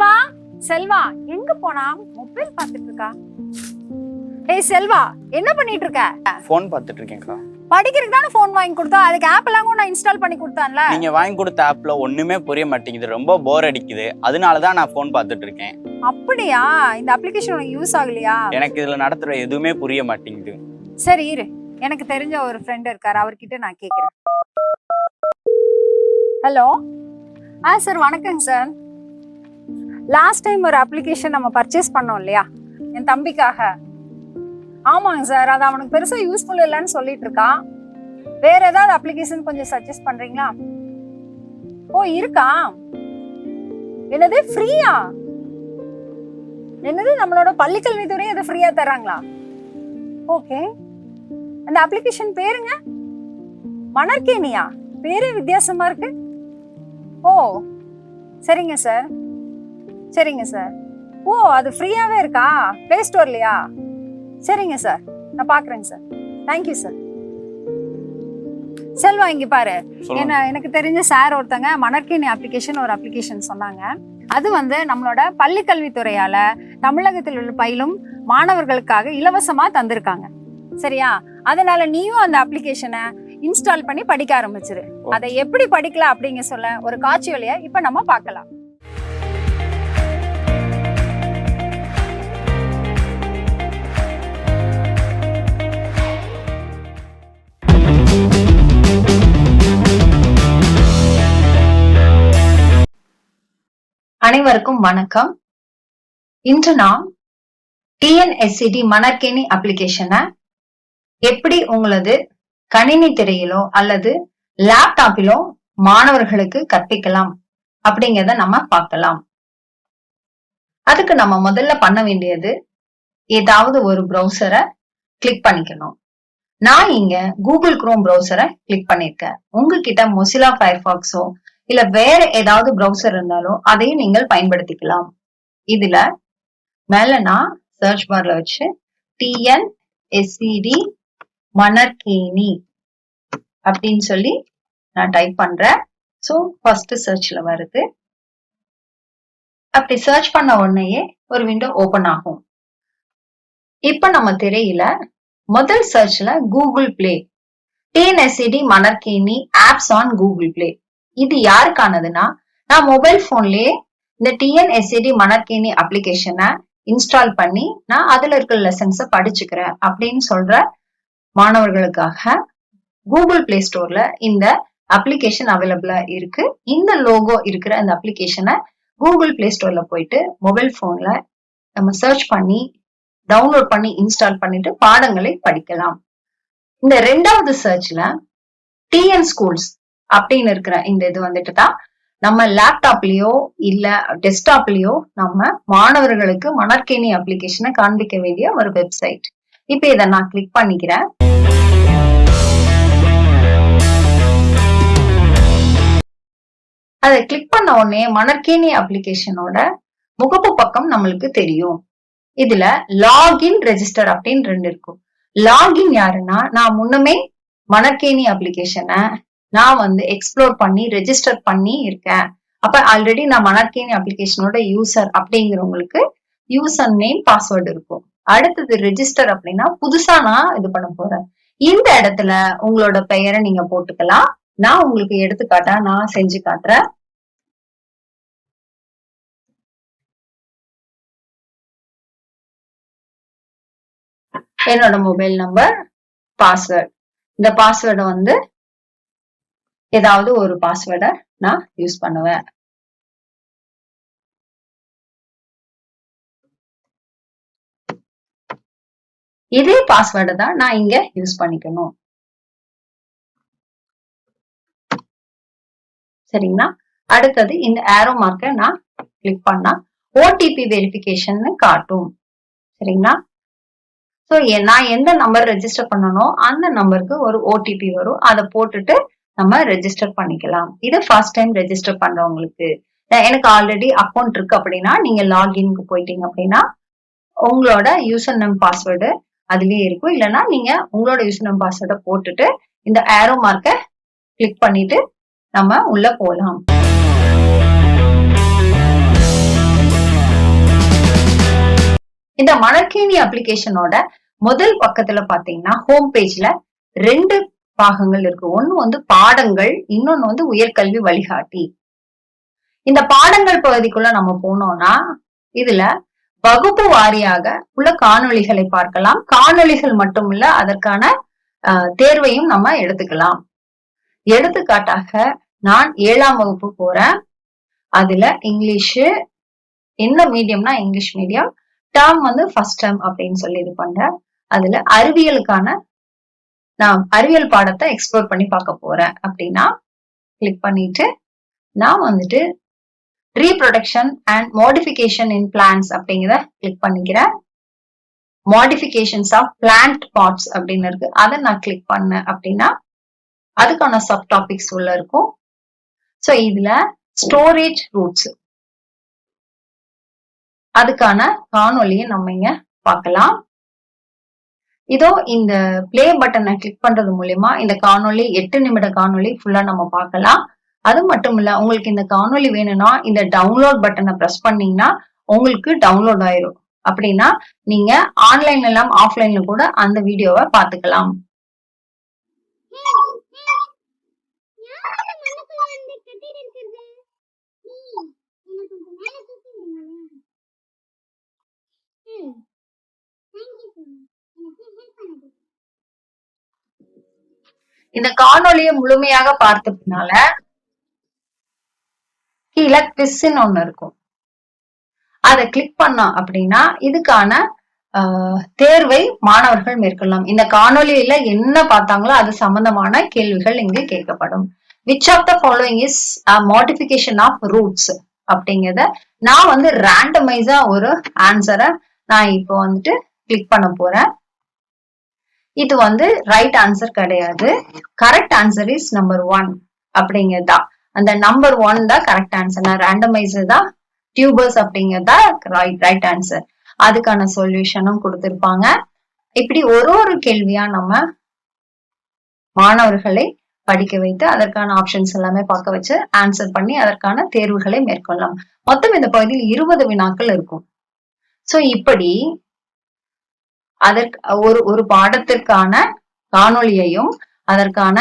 செல்வா செல்வா எங்க போனா? மொபைல் பார்த்துட்டு இருக்கா. ஏய் செல்வா, என்ன பண்ணிட்டு இருக்க? ஃபோன் பார்த்துட்டு இருக்கேன்க்கா. படிக்கிறதுக்கு தானே ஃபோன் வாங்கி கொடுத்தா, அதுக்கு ஆப் எல்லாம் கூட நான் இன்ஸ்டால் பண்ணி கொடுத்தான்ல. நீங்க வாங்கி கொடுத்த ஆப்ல ஒண்ணுமே புரிய மாட்டேங்குது, ரொம்ப போர் அடிக்குது. அதனால தான் நான் ஃபோன் பார்த்துட்டு இருக்கேன். அப்படியா? இந்த அப்ளிகேஷன் உனக்கு யூஸ் ஆகலையா? எனக்கு இதுல நடத்துற எதுவுமே புரிய மாட்டேங்குது. சரி இரு, எனக்கு தெரிஞ்ச ஒரு ஃப்ரெண்ட் இருக்காரு, அவர்கிட்ட நான் கேக்குறேன். ஹலோ. சார் வணக்கங்க சார். லாஸ்ட் டைம் ஒரு அப்ளிகேஷன் நம்ம பர்ச்சேஸ் பண்ணோம் இல்லையா, என் தம்பிக்காக. ஆமாங்க சார், அது அவனுக்கு பெருசா யூஸ்ஃபுல் இல்லைன்னு சொல்லிட்டு இருக்கான். வேற ஏதாவது அப்ளிகேஷன் கொஞ்சம் சஜஸ்ட் பண்றீங்களா? ஓ இருக்கா? என்னது ஃப்ரீயா? என்னது நம்மளோட பள்ளிக்கல்வித்துறை அது ஃப்ரீயா தராங்களா? ஓகே. அந்த அப்ளிகேஷன் பேருங்க? மணற்கேணியா? பேரே வித்தியாசமா இருக்கு. ஓ சரிங்க சார், சரிங்க சார். ஓ அது ஃப்ரீயாவே இருக்கா பிளே ஸ்டோர்லயா? சரிங்க சார், நான் பாக்குறேங்க சார். Thank you sir. செல்வா இங்க பாரு, எனக்கு தெரிஞ்ச சார் ஒருத்தங்க மணற்கேணி அப்ளிகேஷன் ஒரு அப்ளிகேஷன் சொன்னாங்க. அது வந்து நம்மளோட பள்ளி கல்வித்துறையால தமிழகத்தில் உள்ள பயிலும் மாணவர்களுக்காக இலவசமா தந்திருக்காங்க. சரியா? அதனால நீயும் அந்த அப்ளிகேஷனை இன்ஸ்டால் பண்ணி படிக்க ஆரம்பிச்சிரு. அதை எப்படி படிக்கலாம் அப்படிங்க சொல்ல ஒரு காட்சி வழியா இப்ப நம்ம பார்க்கலாம். அனைவருக்கும் வணக்கம். இன்று நாம் டிஎன்எஸ்சிடி மணற்கேணி அப்ளிகேஷனை எப்படி உங்களது கணினி திரையிலோ அல்லது லேப்டாப்பிலோ மாணவர்களுக்கு கற்பிக்கலாம் அப்படிங்கிறத நம்ம பார்க்கலாம். அதுக்கு நம்ம முதல்ல பண்ண வேண்டியது, ஏதாவது ஒரு ப்ரௌசரை கிளிக் பண்ணிக்கணும். நான் இங்க கூகுள் குரோம் ப்ரௌசரை கிளிக் பண்ணிருக்கேன். உங்ககிட்ட மொசிலா ஃபயர்ஃபாக்ஸோ இல்ல வேற ஏதாவது ப்ரௌசர் இருந்தாலும் அதையும் நீங்கள் பயன்படுத்திக்கலாம். இதுல மேல நான் சர்ச் பார்ல வச்சு டிஎன்எஸ்சிடி மணற்கேணி அப்படின்னு சொல்லி நான் டைப் பண்றேன். சோ ஃபர்ஸ்ட் சர்ச்ல வருது. அப்படி சர்ச் பண்ண உடனேயே ஒரு விண்டோ ஓபன் ஆகும். இப்ப நம்ம திரையில முதல் சர்ச்ல Google Play, TNSCT Manarkeni apps on Google Play. இது யாருக்கானதுன்னா, நான் மொபைல் போன்லயே இந்த டிஎன்எஸ்சிடி மணற்கேணி அப்ளிகேஷனை இன்ஸ்டால் பண்ணி நான் அதுல இருக்கிற லெசன்ஸை படிச்சுக்கிறேன் அப்படின்னு சொல்ற மாணவர்களுக்காக கூகுள் பிளே ஸ்டோர்ல இந்த அப்ளிகேஷன் அவைலபிளா இருக்கு. இந்த லோகோ இருக்கிற அந்த அப்ளிகேஷனை கூகுள் பிளே ஸ்டோர்ல போயிட்டு மொபைல் போன்ல நம்ம சர்ச் பண்ணி டவுன்லோட் பண்ணி இன்ஸ்டால் பண்ணிட்டு பாடங்களை படிக்கலாம். இந்த ரெண்டாவது சர்ச்ல டிஎன் ஸ்கூல்ஸ் அப்படின்னு இருக்கிற இந்த இது வந்துட்டு தான் நம்ம லேப்டாப்லயோ இல்ல டெஸ்க்டாப்லயோ நம்ம மாணவர்களுக்கு மணற்கேணி அப்ளிகேஷனை காண்பிக்க வேண்டிய ஒரு வெப்சைட். இப்ப இதை நான் கிளிக் பண்ணிக்கிறேன். அதை கிளிக் பண்ண உடனே மணற்கேணி அப்ளிகேஷனோட முகப்பு பக்கம் நம்மளுக்கு தெரியும். இதுல லாகின் ரெஜிஸ்டர் அப்படின்னு 2 இருக்கும். லாகின் யாருன்னா, நான் முன்னமே மணற்கேணி அப்ளிகேஷனை நான் வந்து எக்ஸ்ப்ளோர் பண்ணி ரெஜிஸ்டர் பண்ணி இருக்கேன். அப்ப ஆல்ரெடி நான் மணற்கேணி அப்ளிகேஷனோட யூசர் அப்படிங்கிறவங்களுக்கு யூசர் நேம் பாஸ்வேர்டு இருக்கும். அடுத்தது ரெஜிஸ்டர் அப்படின்னா புதுசா நான் இது பண்ண போறேன். இந்த இடத்துல உங்களோட பெயரை நீங்க போட்டுக்கலாம். நான் உங்களுக்கு எடுத்துக்காட்டா நான் செஞ்சு காட்டுறேன். என்னோட மொபைல் நம்பர், பாஸ்வேர்டு. இந்த பாஸ்வேர்டை வந்து ஏதாவது ஒரு பாஸ்வேர்டை நான் யூஸ் பண்ணுவேன். இதே பாஸ்வேர்டை தான் நான் இங்க யூஸ் பண்ணிக்கணும். சரிங்களா? அடுத்தது இந்த ஏரோ மார்க்கை நான் கிளிக் பண்ணா ஓடிபி வெரிஃபிகேஷன் காட்டும். சரிங்களா? சோ நான் எந்த நம்பர் ரெஜிஸ்டர் பண்ணணும் அந்த நம்பருக்கு ஒரு ஓடிபி வரும். அதை போட்டுட்டு நம்ம ரெஜிஸ்டர் பண்ணிக்கலாம். இது ஃபர்ஸ்ட் டைம் ரெஜிஸ்டர் பண்றவங்களுக்கு. எனக்கு ஆல்ரெடி அக்கௌண்ட் இருக்கு அப்படின்னா நீங்க லாகின்க்கு போயிட்டீங்க அப்படின்னா உங்களோட யூசர் நேம் பாஸ்வேர்டு அதுலயே இருக்கும். இல்லைன்னா நீங்க உங்களோட யூசர் நேம் பாஸ்வேர்டை போட்டுட்டு இந்த ஏரோ மார்க்கை கிளிக் பண்ணிட்டு நம்ம உள்ள போலாம். இந்த மணற்கேணி அப்ளிகேஷனோட முதல் பக்கத்துல பாத்தீங்கன்னா ஹோம் பேஜ்ல 2 பாகங்கள் இருக்கு. ஒண்ணு வந்து பாடங்கள், இன்னொன்னு வந்து உயர்கல்வி வழிகாட்டி. இந்த பாடங்கள் பகுதிக்குள்ள நம்ம போனோம்னா இதுல வகுப்பு வாரியாக உள்ள காணொளிகளை பார்க்கலாம். காணொளிகள் மட்டுமில்ல, அதற்கான தேர்வையும் நம்ம எடுத்துக்கலாம். எடுத்துக்காட்டாக நான் 7ஆம் வகுப்பு போறேன். அதுல இங்கிலீஷ், என்ன மீடியம்னா இங்கிலீஷ் மீடியம், டேர்ம் வந்து ஃபர்ஸ்ட் டேர்ம் அப்படின்னு சொல்லி இது பண்றேன். அதுல அறிவியலுக்கான நான் அறிவியல் பாடத்தை எக்ஸ்ப்ளோர் பண்ணி பார்க்க போறேன் அப்படின்னா கிளிக் பண்ணிட்டு நான் வந்துட்டு reproduction and modification in plants அப்படிங்கிறத கிளிக் பண்ணிக்கிறேன். மாடிஃபிகேஷன்ஸ் ஆஃப் பிளான்ட் பார்ட்ஸ் அப்படின்னு இருக்கு. அதை நான் கிளிக் பண்ணேன் அப்படின்னா அதுக்கான சப் டாபிக்ஸ் உள்ள இருக்கும். சோ இதுல ஸ்டோரேஜ் ரூட்ஸ், அதுக்கான காணொலியை நம்ம இங்க பார்க்கலாம். இதோ இந்த பிளே பட்டனை கிளிக் பண்றது மூலியமா இந்த காணொலி 8 நிமிட காணொலி ஃபுல்லா நம்ம பார்க்கலாம். அது மட்டும் இல்ல, உங்களுக்கு இந்த காணொலி வேணும்னா இந்த டவுன்லோட் பட்டனை பிரஸ் பண்ணீங்கன்னா உங்களுக்கு டவுன்லோட் ஆயிரும். அப்படின்னா நீங்க ஆன்லைன்ல எல்லாம் ஆஃப்லைன்ல கூட அந்த வீடியோவை பார்த்துக்கலாம். இந்த காணொலியை முழுமையாக பார்த்த பின்னால கீழே குவிஸ்ன்னு ஒண்ணு இருக்கும். அதை கிளிக் பண்ணோம் அப்படின்னா இதுக்கான தேர்வை மாணவர்கள் மேற்கொள்ளலாம். இந்த காணொலியில என்ன பார்த்தாங்களோ அது சம்பந்தமான கேள்விகள் இங்கு கேட்கப்படும். Which of the following is modification of roots அப்படிங்கறத நான் வந்து ரேண்டமைஸா ஒரு ஆன்சரை நான் இப்போ வந்துட்டு கிளிக் பண்ண போறேன். இது வந்து ரைட் ஆன்சர் கிடையாது. கரெக்ட் ஆன்சர் இஸ் நம்பர் 1 அப்படிங்கறதா. அந்த நம்பர் 1 தான் கரெக்ட் ஆன்சர். நான் ரேண்டமைஸ் தான் டியூபர்ஸ் அப்படிங்கறதா ரைட் ஆன்சர். அதுக்கான சொல்யூஷனும் கொடுத்திருப்பாங்க. இப்படி ஒரு கேள்வியா நம்ம மாணவர்களை படிக்க வைத்து அதற்கான ஆப்ஷன்ஸ் எல்லாமே பார்க்க வச்சு ஆன்சர் பண்ணி அதற்கான தேர்வுகளை மேற்கொள்ளலாம். மொத்தம் இந்த பகுதியில் 20 வினாக்கள் இருக்கும். சோ இப்படி அதற்கு ஒரு பாடத்திற்கான காணொளியையும் அதற்கான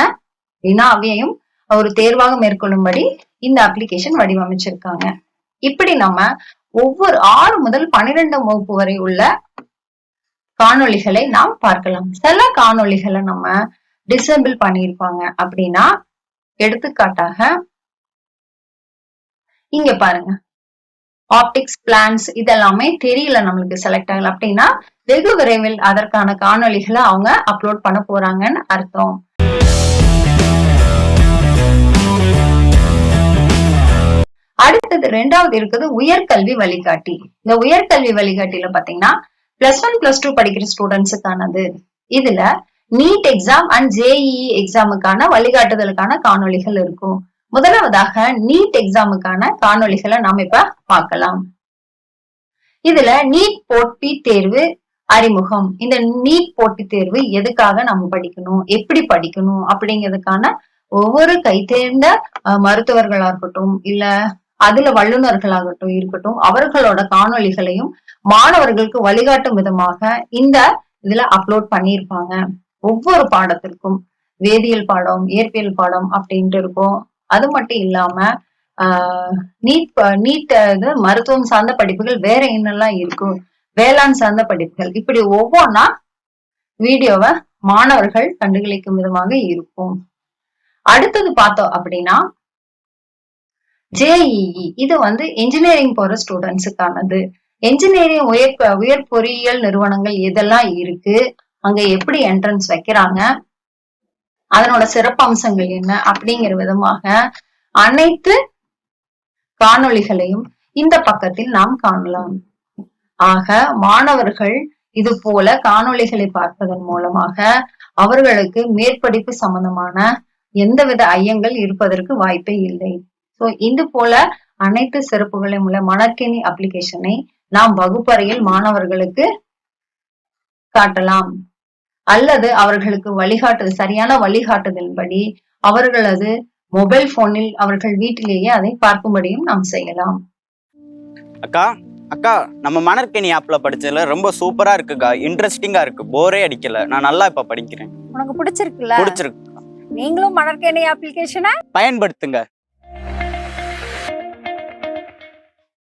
வினாவையும் ஒரு தேர்வாக மேற்கொள்ளும்படி இந்த அப்ளிகேஷன் வடிவமைச்சிருக்காங்க. இப்படி நம்ம ஒவ்வொரு 6 முதல் 12ஆம் வகுப்பு வரை உள்ள காணொளிகளை நாம் பார்க்கலாம். சில காணொளிகளை நம்ம டிசேபிள் பண்ணியிருப்பாங்க. அப்படின்னா எடுத்துக்காட்டாக இங்க பாருங்க, ஆப்டிக்ஸ், பிளான்ஸ் இதெல்லாமே தெரியல, நம்மளுக்கு செலக்ட் ஆகல அப்படின்னா வெகு விரைவில் அதற்கான காணொளிகளை அவங்க அப்லோட் பண்ண போறாங்கன்னு அர்த்தம். அடுத்தது 2வது இருக்குது உயர்கல்வி வழிகாட்டி. இந்த உயர்கல்வி வழிகாட்டியில பாத்தீங்கன்னா +1 +2 படிக்கிற ஸ்டூடெண்ட்ஸுக்கானது. இதுல நீட் எக்ஸாம் அண்ட் JEE எக்ஸாமுக்கான வழிகாட்டுதலுக்கான காணொளிகள் இருக்கும். முதலாவதாக நீட் எக்ஸாமுக்கான காணொளிகளை நாம இப்ப பார்க்கலாம். இதுல நீட் போட்டி தேர்வு அறிமுகம். இந்த நீட் போட்டி தேர்வு எதுக்காக நம்ம படிக்கணும், எப்படி படிக்கணும் அப்படிங்கிறதுக்கான ஒவ்வொரு கைதேர்ந்த மருத்துவர்களா இருக்கட்டும், இல்ல அதுல வல்லுநர்களாகட்டும் இருக்கட்டும், அவர்களோட காணொளிகளையும் மாணவர்களுக்கு வழிகாட்டும் விதமாக இந்த இதுல அப்லோட் பண்ணியிருப்பாங்க. ஒவ்வொரு பாடத்திற்கும் வேதியியல் பாடம், இயற்பியல் பாடம் அப்படின்ட்டு இருக்கும். அது மட்டும் இல்லாம நீட் மருத்துவம் சார்ந்த படிப்புகள் வேற என்னெல்லாம் இருக்கும், வேளாண் சார்ந்த படிப்புகள், இப்படி ஒவ்வொன்னா வீடியோவை மாணவர்கள் கண்டுகளிக்கும் விதமாக இருக்கும். அடுத்தது பார்த்தோம் அப்படின்னா JEE. இது வந்து என்ஜினியரிங் போற ஸ்டூடெண்ட்ஸுக்கானது. என்ஜினியரிங் உயர் பொறியியல் நிறுவனங்கள் எதெல்லாம் இருக்கு, அங்க எப்படி என்ட்ரன்ஸ் வைக்கிறாங்க, அதனோட சிறப்பம்சங்கள் என்ன அப்படிங்கிற விதமாக அனைத்து காணொளிகளையும் இந்த பக்கத்தில் நாம் காணலாம். ஆக மாணவர்கள் இது போல காணொளிகளை பார்ப்பதன் மூலமாக அவர்களுக்கு மேற்படிப்பு சம்பந்தமான எந்தவித ஐயங்கள் இருப்பதற்கு வாய்ப்பே இல்லை. சோ இது போல அனைத்து சிறப்புகளையும் உள்ள மணற்கேணி அப்ளிகேஷனை நாம் வகுப்பறையில் மாணவர்களுக்கு காட்டலாம். அல்லது அவர்களுக்கு வழிகாட்டுதல், சரியான வழிகாட்டுதலின்படி அவர்களது மொபைல் போனில் அவர்கள் வீட்டிலேயே அதை பார்க்கும்படியும் நாம் செய்யலாம். அக்கா, அக்கா நம்ம மணற்கேணி ஆப்ல படிச்சதுல ரொம்ப சூப்பரா இருக்குக்கா, இன்ட்ரெஸ்டிங்கா இருக்கு, போரே அடிக்கல. நான் நல்லா இப்ப படிக்கிறேன். உனக்கு பிடிச்சிருக்குல்ல? பிடிச்சிருக்கு. நீங்களும் மணற்கேணி அப்ளிகேஷனை பயன்படுத்துங்க.